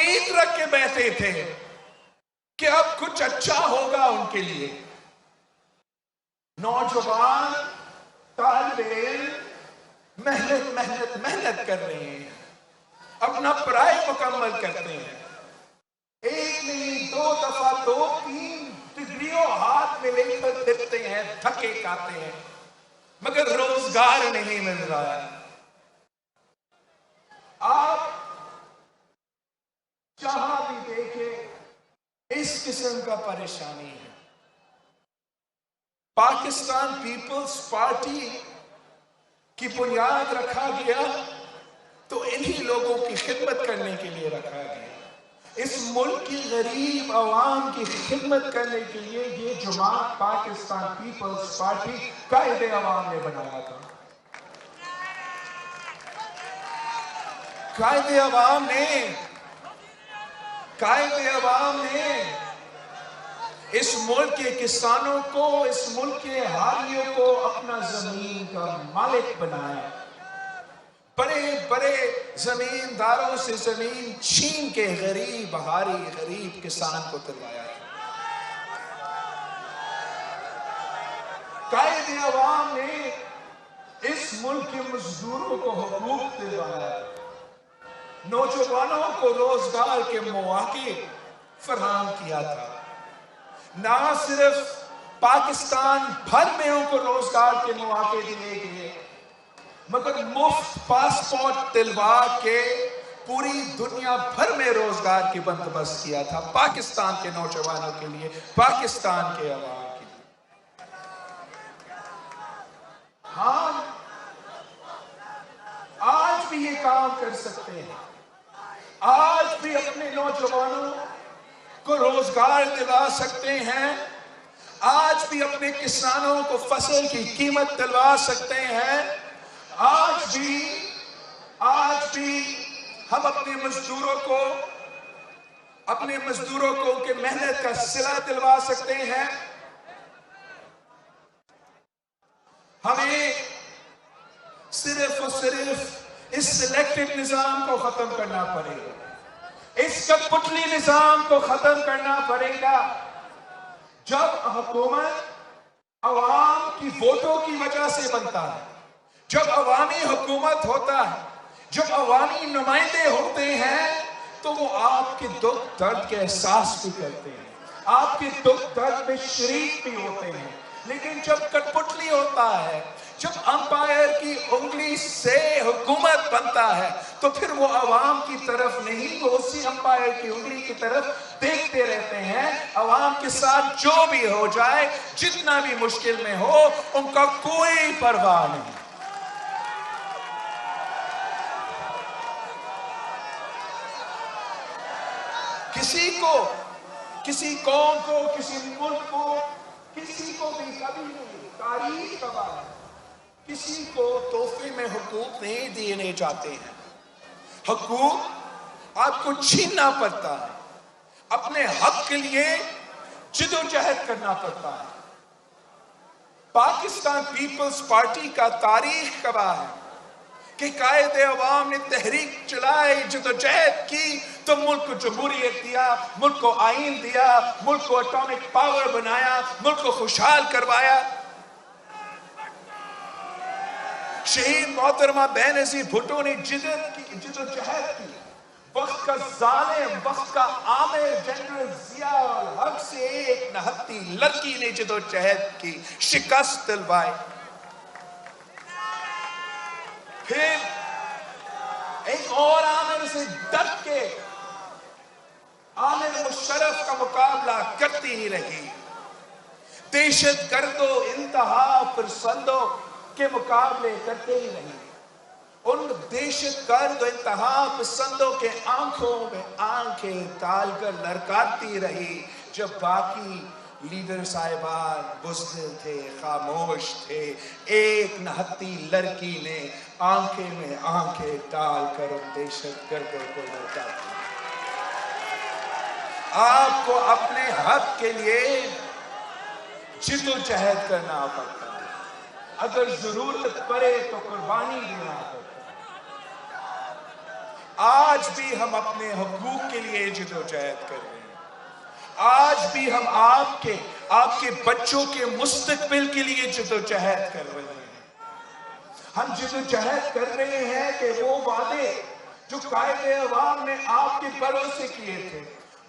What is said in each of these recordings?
امید رکھ کے بیٹھے تھے کہ اب کچھ اچھا ہوگا ان کے لیے. نوجوان طالب علم محنت کر رہے ہیں, اپنا پڑھائی مکمل کرتے ہیں, ایک نہیں دو دفعہ 2-3 ڈگریوں ہاتھ میں لے کر پھرتے ہیں, تھکے کھاتے ہیں, مگر روزگار نہیں مل رہا ہے. آپ جہاں بھی دیکھیں اس قسم کا پریشانی ہے. پاکستان پیپلز پارٹی کی بنیاد رکھا گیا تو انہی لوگوں کی خدمت کرنے کے لیے رکھا گیا. اس ملک کی غریب عوام کی خدمت کرنے کے لیے یہ جماعت پاکستان پیپلز پارٹی قائد عوام نے بنایا تھا. قائد عوام نے اس ملک کے کسانوں کو, اس ملک کے حالیوں کو اپنا زمین کا مالک بنایا. بڑے بڑے زمینداروں سے زمین چھین کے غریب کسان کو دلوایا. قائد عوام نے اس ملک کے مزدوروں کو حقوق دلوایا, نوجوانوں کو روزگار کے مواقع فراہم کیا تھا. نہ صرف پاکستان بھر میں ان کو روزگار کے مواقع دیے گئے, مگر مفت پاسپورٹ دلوا کے پوری دنیا بھر میں روزگار کی بندوبست کیا تھا پاکستان کے نوجوانوں کے لیے, پاکستان کے عوام کے لیے. ہم آج بھی یہ کام کر سکتے ہیں, آج بھی اپنے نوجوانوں کو روزگار دلا سکتے ہیں, آج بھی اپنے کسانوں کو فصل کی قیمت دلوا سکتے ہیں, آج بھی ہم اپنے مزدوروں کو ان کے محنت کا صلہ دلوا سکتے ہیں. ہمیں صرف اور صرف اس سلیکٹڈ نظام کو ختم کرنا پڑے گا, اس کٹپٹلی نظام کو ختم کرنا پڑے گا. جب حکومت عوام کی ووٹوں کی وجہ سے بنتا ہے, جب عوامی حکومت ہوتا ہے, جب عوامی نمائندے ہوتے ہیں, تو وہ آپ کے دکھ درد کے احساس بھی کرتے ہیں, آپ کے دکھ درد میں شریک بھی ہوتے ہیں. لیکن جب کٹپٹلی ہوتا ہے, جب امپائر کی انگلی سے حکومت بنتا ہے, تو پھر وہ عوام کی طرف نہیں, وہ اسی امپائر کی انگلی کی طرف دیکھتے رہتے ہیں. عوام کے ساتھ جو بھی ہو جائے, جتنا بھی مشکل میں ہو, ان کا کوئی پرواہ نہیں. کسی قوم کو, کسی ملک کو, کسی کو بھی کبھی نہیں, تاریخ گواہ ہے, کسی کو تحفے میں حقوق نہیں دینے جاتے ہیں. حقوق آپ کو چھیننا پڑتا ہے, اپنے حق کے لیے جدوجہد کرنا پڑتا ہے. پاکستان پیپلز پارٹی کا تاریخ گواہ ہے کہ قائد عوام نے تحریک چلائی, جدوجہد کی, تو ملک کو جمہوریت دیا, ملک کو آئین دیا, ملک کو اٹامک پاور بنایا, ملک کو خوشحال کروایا. شہید محترمہ بینظیر بھٹو نے جدوجہد کی, وقت کا ظالم, وقت کا عامر جنرل ضیاء الحق سے ایک نہتی لڑکی نے جدوجہد کی, شکست دلوائی. پھر ایک اور عامر سے ڈٹ کے عامر مشرف کا مقابلہ کرتی ہی رہی. دہشت گردوں, انتہا پسندوں کے مقابلے کرتے ہی رہی. ان دہشت گرد و انتہا پسندوں کے آنکھوں میں آنکھیں ڈال کر لڑکاتی رہی, جب باقی لیڈر صاحبان بزدل تھے, خاموش تھے. ایک نہتی لڑکی نے آنکھیں میں آنکھیں ڈال کر ان دہشت گردوں کو لڑکاتی. آپ کو اپنے حق کے لیے جدوجہد کرنا پڑتا ہے, اگر ضرورت پڑے تو قربانی دینا پڑتا ہے. آج بھی ہم اپنے حقوق کے لیے جدوجہد کر رہے ہیں، آج بھی ہم آپ کے بچوں کے مستقبل کے لیے جدوجہد کر رہے ہیں۔ ہم جدوجہد کر رہے ہیں کہ وہ وعدے جو قائد عوام نے آپ کے بڑوں سے کیے تھے،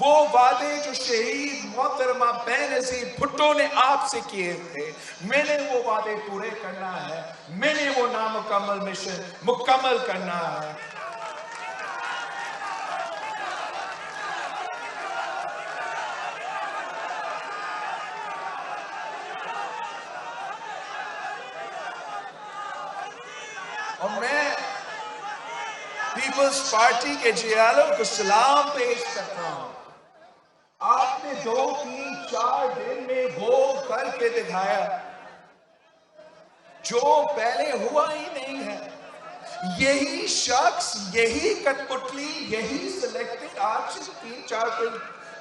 وہ وعدے جو شہید محترمہ بینظیر بھٹو نے آپ سے کیے تھے، میں نے وہ وعدے پورے کرنا ہے، میں نے وہ نامکمل مشن مکمل کرنا ہے۔ اور میں پیپلز پارٹی کے جیالوں کو سلام پیش کرتا ہوں۔ آپ نے 2 3 4 دن میں وہ کر کے دکھایا جو پہلے ہوا ہی نہیں ہے۔ یہی شخص، یہی کٹپٹلی، یہی سلیکٹڈ آج سے 3 4 دن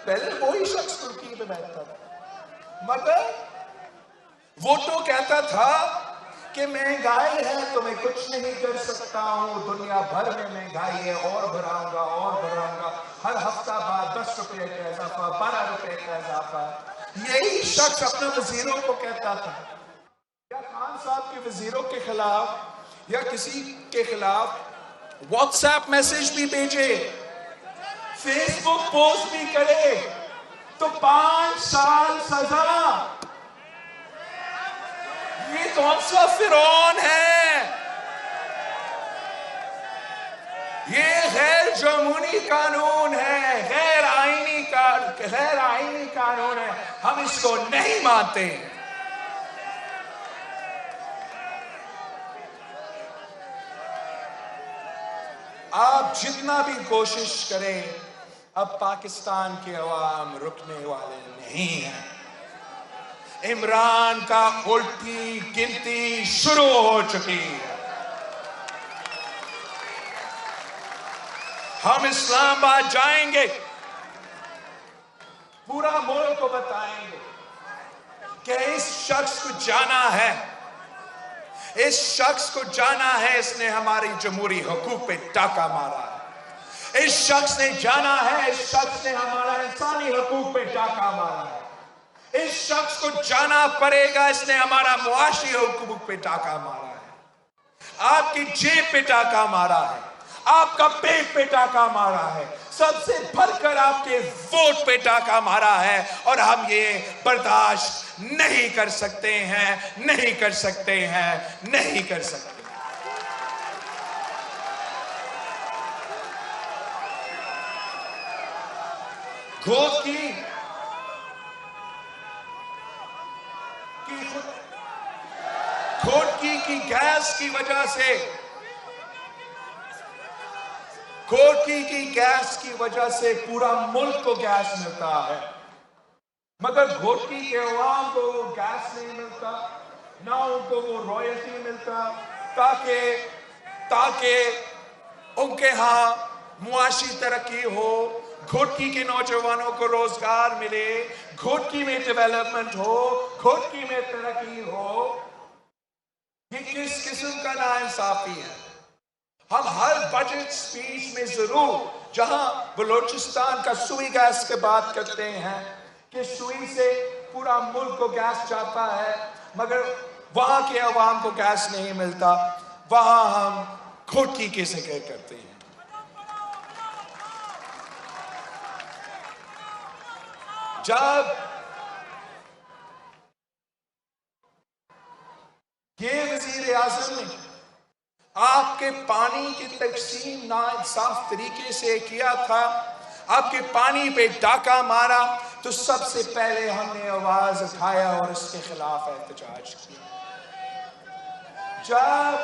پہلے وہی شخص ترکی میں بیٹھتا تھا، مگر وہ تو کہتا تھا کہ مہنگائی ہے تو میں کچھ نہیں کر سکتا ہوں، دنیا بھر میں مہنگائی ہے، اور بڑھاؤں گا، ہر ہفتہ بعد 10 روپے کا اضافہ، 12 روپے کا اضافہ۔ یہی شخص اپنے وزیروں کو کہتا تھا، یا خان صاحب کے وزیروں کے خلاف یا کسی کے خلاف واٹس ایپ میسج بھی بھیجے، فیس بک پوسٹ بھی کرے تو 5 سال سزا۔ یہ کون سا فرعون ہے؟ یہ غیر جمہوری قانون ہے، غیر آئینی قانون ہے، ہم اس کو نہیں مانتے۔ آپ جتنا بھی کوشش کریں، اب پاکستان کے عوام رکنے والے نہیں ہیں۔ عمران کا الٹی گنتی شروع ہو چکی ہے۔ ہم اسلام آباد جائیں گے، پورا ملک کو بتائیں گے کہ اس شخص کو جانا ہے، اس شخص کو جانا ہے، اس نے ہماری جمہوری حقوق پہ ڈاکہ مارا ہے، اس شخص نے جانا ہے، اس شخص نے ہمارا انسانی حقوق پہ ڈاکہ مارا ہے، اس شخص کو جانا پڑے گا، اس نے ہمارا معاشی حقوق پہ ڈاکہ مارا ہے، آپ کی جیب پہ ڈاکہ مارا ہے، آپ کا پیٹ پہ ڈاکہ مارا ہے، سب سے بڑھ کر آپ کے ووٹ پہ ڈاکہ مارا ہے، اور ہم یہ برداشت نہیں کر سکتے ہیں، نہیں کر سکتے ہیں، نہیں کر سکتے۔ گھوٹکی کی گیس کی وجہ سے، گھوٹکی کی گیس کی وجہ سے پورا ملک کو گیس ملتا ہے، مگر گھوٹکی کے عوام کو وہ گیس نہیں ملتا، نہ ان کو وہ رائلٹی ملتا، تاکہ ان کے ہاں معاشی ترقی ہو، گھوٹکی کے نوجوانوں کو روزگار ملے، گھوٹکی میں ڈیولپمنٹ ہو، گھوٹکی میں ترقی ہو۔ یہ کس قسم کا ناانصافی ہے؟ ہم ہر بجٹ سپیچ میں ضرور، جہاں بلوچستان کا سوئی گیس کی بات کرتے ہیں کہ سوئی سے پورا ملک کو گیس جاتا ہے، مگر وہاں کے عوام کو گیس نہیں ملتا، وہاں ہم گھوٹکی کے ذکر کرتے ہیں۔ جب یہ وزیر اعظم نے آپ کے پانی کی تقسیم ناانصاف طریقے سے کیا تھا، آپ کے پانی پہ ڈاکہ مارا، تو سب سے پہلے ہم نے آواز اٹھایا اور اس کے خلاف احتجاج کیا۔ جب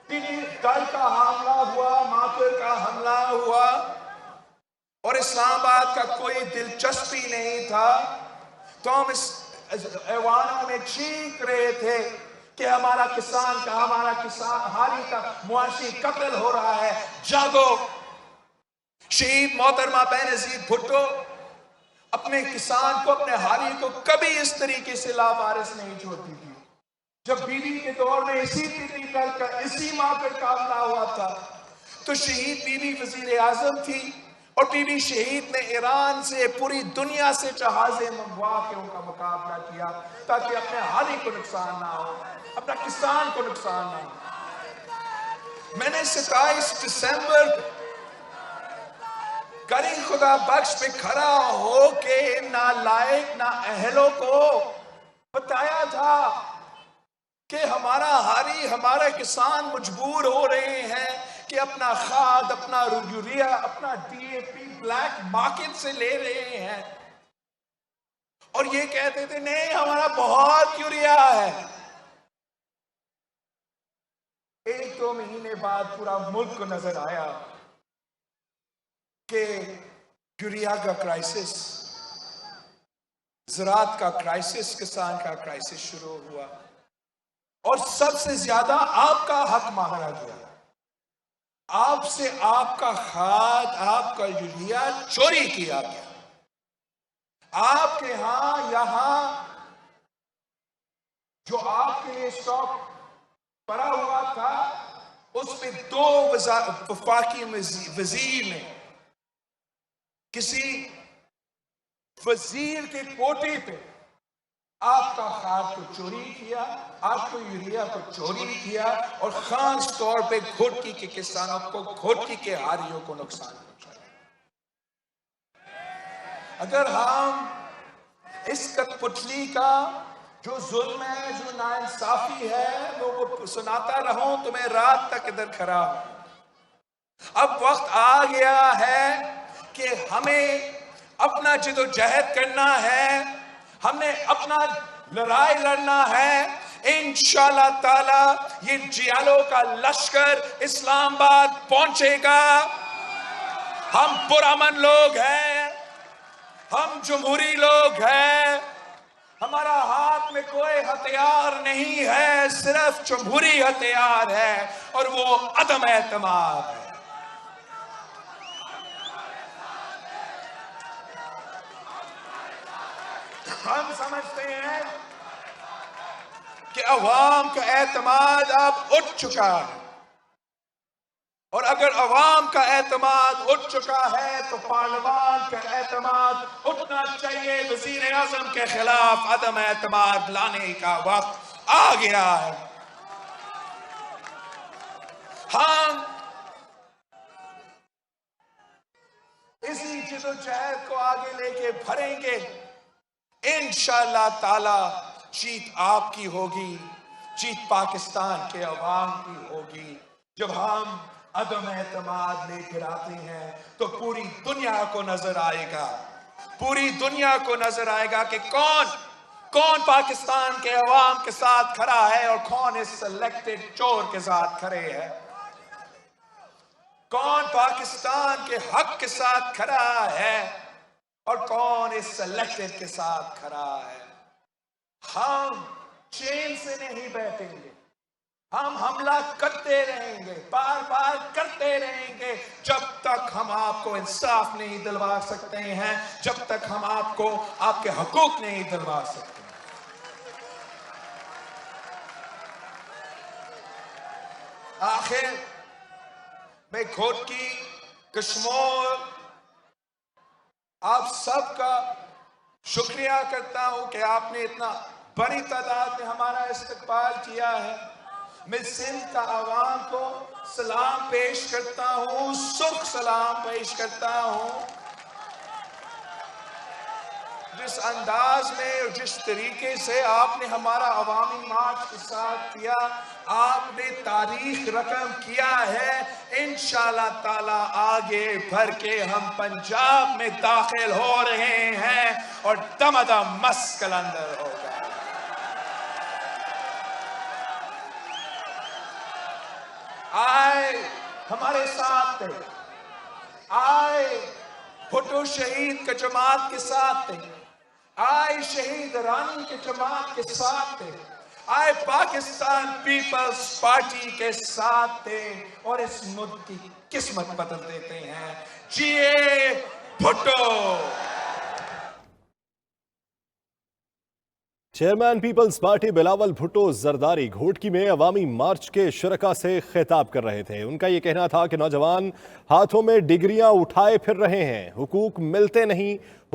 دل کا حملہ ہوا، ماکر کا حملہ ہوا، اور اسلام آباد کا کوئی دلچسپی نہیں تھا، تو ہم اس ایوانوں میں چیخ رہے تھے کہ ہمارا کسان حالی کا معاشی قتل ہو رہا ہے، جاگو۔ شہید محترمہ بینظیر بھٹو اپنے کسان کو، اپنے حالی کو کبھی اس طریقے سے لاوارث نہیں چھوڑتی تھی۔ جب بیوی کے دور میں اسی ماکر کا حملہ ہوا تھا، تو شہید بی بی وزیر اعظم تھی، اور بی بی شہید نے ایران سے پوری دنیا سے جہازیں منگوا کے ان کا مقابلہ کیا تاکہ اپنے حالی کو نقصان نہ ہو، اپنا کسان کو نقصان نہ ہو۔ میں نے 27 دسمبر کری خدا بخش پہ کھڑا ہو کے نالائق نااہلوں کو بتایا تھا کہ ہمارا حالی، ہمارے کسان مجبور ہو رہے ہیں کہ اپنا کھاد، اپنا یوریا، اپنا D A P black market سے لے رہے ہیں، اور یہ کہتے تھے نہیں ہمارا بہت یوریا ہے۔ 1-2 مہینے بعد پورا ملک کو نظر آیا کہ یوریا کا کرائسس، زراعت کا کرائسس، کسان کا کرائسس شروع ہوا، اور سب سے زیادہ آپ کا حق مانگا گیا۔ آپ سے آپ کا کھاد، آپ کا یوریا چوری کیا گیا۔ آپ کے ہاں یہاں جو آپ کے لیے اسٹاک پڑا ہوا تھا، اس پہ 2 وفاقی وزیر نے کسی وزیر کے کوٹے پہ آپ کا کھاد کو چوری کیا، آپ کو یوریا کو چوری کیا، اور خاص طور پہ گھوٹکی کے کسانوں کو، گھوٹکی کے حاریوں کو نقصان پہنچایا۔ اگر ہم اس کٹ پتلی کا جو ظلم ہے، جو ناانصافی ہے، وہ سناتا رہوں تو میں رات تک ادھر کھڑا ہوں۔ اب وقت آ گیا ہے کہ ہمیں اپنا جد و جہد کرنا ہے، ہم نے اپنا لڑائی لڑنا ہے۔ انشاءاللہ تعالی یہ جیالوں کا لشکر اسلام آباد پہنچے گا۔ ہم پرامن لوگ ہیں، ہم جمہوری لوگ ہیں، ہمارا ہاتھ میں کوئی ہتھیار نہیں ہے، صرف جمہوری ہتھیار ہے، اور وہ عدم اعتماد ہے۔ ہم سمجھتے ہیں کہ عوام کا اعتماد اب اٹھ چکا ہے، اور اگر عوام کا اعتماد اٹھ چکا ہے تو پارلیمان کا اعتماد اٹھنا چاہیے۔ وزیر اعظم کے خلاف عدم اعتماد لانے کا وقت آ گیا ہے۔ ہم اسی جدوجہد کو آگے لے کے بڑھیں گے۔ انشاءاللہ تعالی جیت آپ کی ہوگی، جیت پاکستان کے عوام کی ہوگی۔ جب ہم عدم اعتماد لے کر آتے ہیں تو پوری دنیا کو نظر آئے گا، پوری دنیا کو نظر آئے گا کہ کون پاکستان کے عوام کے ساتھ کھڑا ہے، اور کون اس سلیکٹڈ چور کے ساتھ کھڑے ہیں، کون پاکستان کے حق کے ساتھ کھڑا ہے، اور کون اس سلیکٹڈ کے ساتھ کھڑا ہے۔ ہم چین سے نہیں بیٹھیں گے، ہم حملہ کرتے رہیں گے، بار بار کرتے رہیں گے، جب تک ہم آپ کو انصاف نہیں دلوا سکتے ہیں، جب تک ہم آپ کو آپ کے حقوق نہیں دلوا سکتے۔ آخر میں گھوٹکی، کشمور، آپ سب کا شکریہ کرتا ہوں کہ آپ نے اتنا بڑی تعداد میں ہمارا استقبال کیا ہے۔ میں سندھ کا عوام کو سلام پیش کرتا ہوں، سرخ سلام پیش کرتا ہوں۔ جس انداز میں اور جس طریقے سے آپ نے ہمارا عوامی مارچ کے ساتھ کیا، آپ نے تاریخ رقم کیا ہے۔ انشاءاللہ تعالی آگے بڑھ کے ہم پنجاب میں داخل ہو رہے ہیں، اور دم دم مس قلندر ہوگا۔ آئے ہمارے ساتھ تھے، آئے بھٹو شہید کے جماعت کے ساتھ تھے، آئے شہید رانی کے جماعت کے ساتھ تھے، آئے پاکستان پیپلز پارٹی کے ساتھ تھے، اور اس ملک کی قسمت بدل دیتے ہیں۔ جیے Bhutto. Chairman Peoples Party Bilawal Bhutto Zardari Ghotki میں عوامی مارچ کے شرکاء سے خطاب کر رہے تھے۔ ان کا یہ کہنا تھا کہ نوجوان ہاتھوں میں ڈگریاں اٹھائے پھر رہے ہیں، حقوق ملتے نہیں،